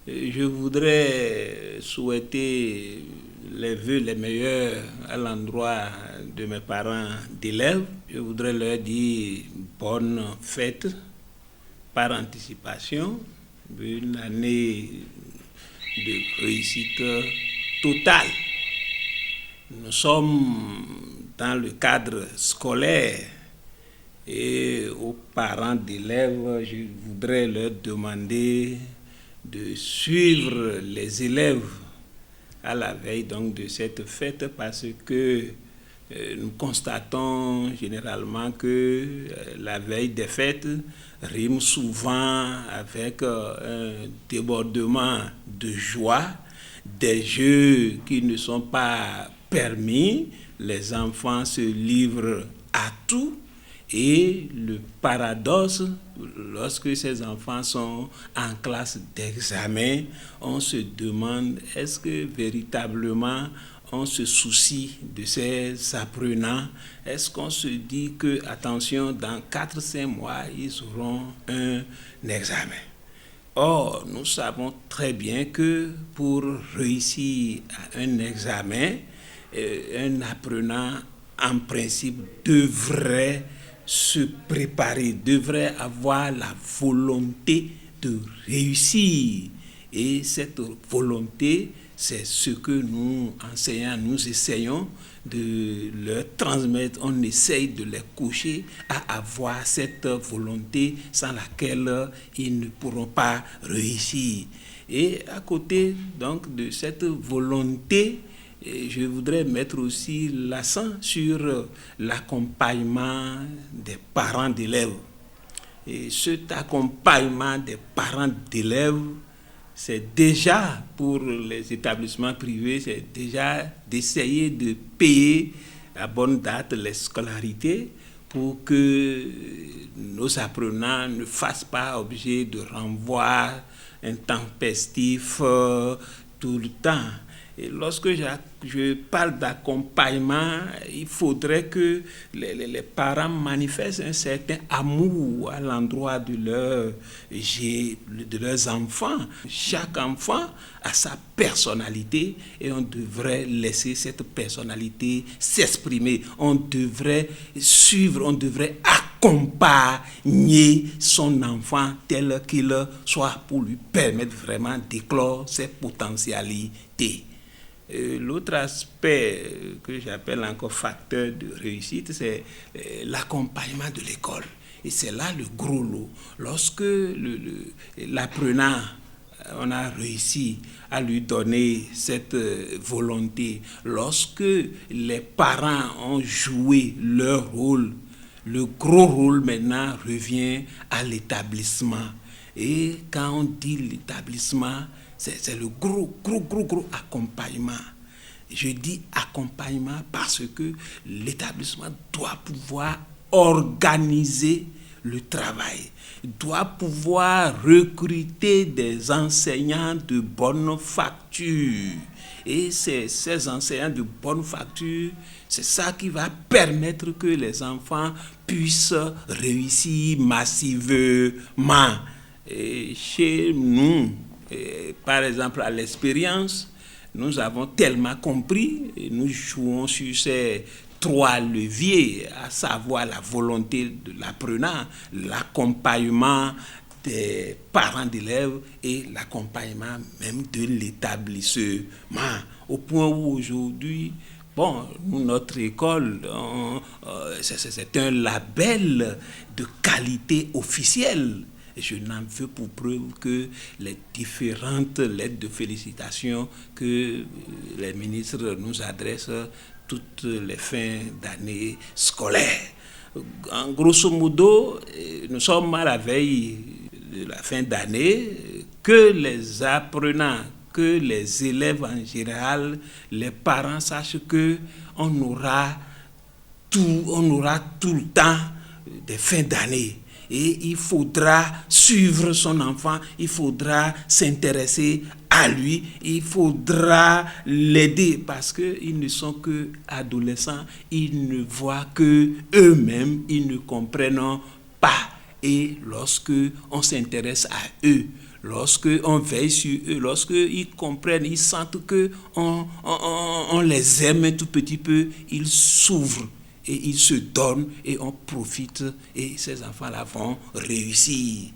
Je voudrais souhaiter les vœux les meilleurs à l'endroit de mes parents d'élèves. Je voudrais leur dire bonne fête par anticipation, une année de réussite totale. Nous sommes dans le cadre scolaire et aux parents d'élèves, je voudrais leur demander de suivre les élèves à la veille donc de cette fête parce que nous constatons généralement que la veille des fêtes rime souvent avec un débordement de joie, des jeux qui ne sont pas permis, les enfants se livrent à tout. Et le paradoxe, lorsque ces enfants sont en classe d'examen, on se demande est-ce que véritablement on se soucie de ces apprenants? Est-ce qu'on se dit que, attention, dans 4-5 mois, ils auront un examen? Or, nous savons très bien que pour réussir à un examen, un apprenant, en principe, devrait se préparer, devrait avoir la volonté de réussir. Et cette volonté, c'est ce que nous, enseignants, nous essayons de leur transmettre. On essaye de les coucher à avoir cette volonté sans laquelle ils ne pourront pas réussir. Et à côté donc de cette volonté, je voudrais mettre aussi l'accent sur l'accompagnement des parents d'élèves. Et cet accompagnement des parents d'élèves, c'est déjà pour les établissements privés, c'est déjà d'essayer de payer à bonne date les scolarités pour que nos apprenants ne fassent pas objet de renvoi intempestif tout le temps. Et lorsque je parle d'accompagnement, il faudrait que les parents manifestent un certain amour à l'endroit de leurs enfants. Chaque enfant a sa personnalité et on devrait laisser cette personnalité s'exprimer. On devrait suivre, on devrait accompagner son enfant tel qu'il soit pour lui permettre vraiment d'éclore ses potentialités. L'autre aspect que j'appelle encore facteur de réussite, c'est l'accompagnement de l'école. Et c'est là le gros lot. Lorsque l'apprenant, on a réussi à lui donner cette volonté, lorsque les parents ont joué leur rôle, le gros rôle maintenant revient à l'établissement. Et quand on dit l'établissement, c'est le gros accompagnement. Je dis accompagnement parce que l'établissement doit pouvoir organiser le travail, doit pouvoir recruter des enseignants de bonne facture. Et ces enseignants de bonne facture, c'est ça qui va permettre que les enfants puissent réussir massivement. Et chez nous, par exemple, à l'expérience, nous avons tellement compris, et nous jouons sur ces 3 leviers, à savoir la volonté de l'apprenant, l'accompagnement des parents d'élèves et l'accompagnement même de l'établissement. Au point où aujourd'hui, notre école, c'est un label de qualité officielle. Et je n'en veux pour preuve que les différentes lettres de félicitations que les ministres nous adressent toutes les fins d'année scolaire. En grosso modo, nous sommes à la veille de la fin d'année, que les apprenants, que les élèves en général, les parents sachent que on aura tout le temps des fins d'année. Et il faudra suivre son enfant, il faudra s'intéresser à lui, il faudra l'aider parce qu'ils ne sont que adolescents, ils ne voient que eux-mêmes, ils ne comprennent pas. Et lorsque on s'intéresse à eux, lorsque on veille sur eux, lorsque ils comprennent, ils sentent que on les aime un tout petit peu, ils s'ouvrent et ils se donnent et on profite et ces enfants-là vont réussir.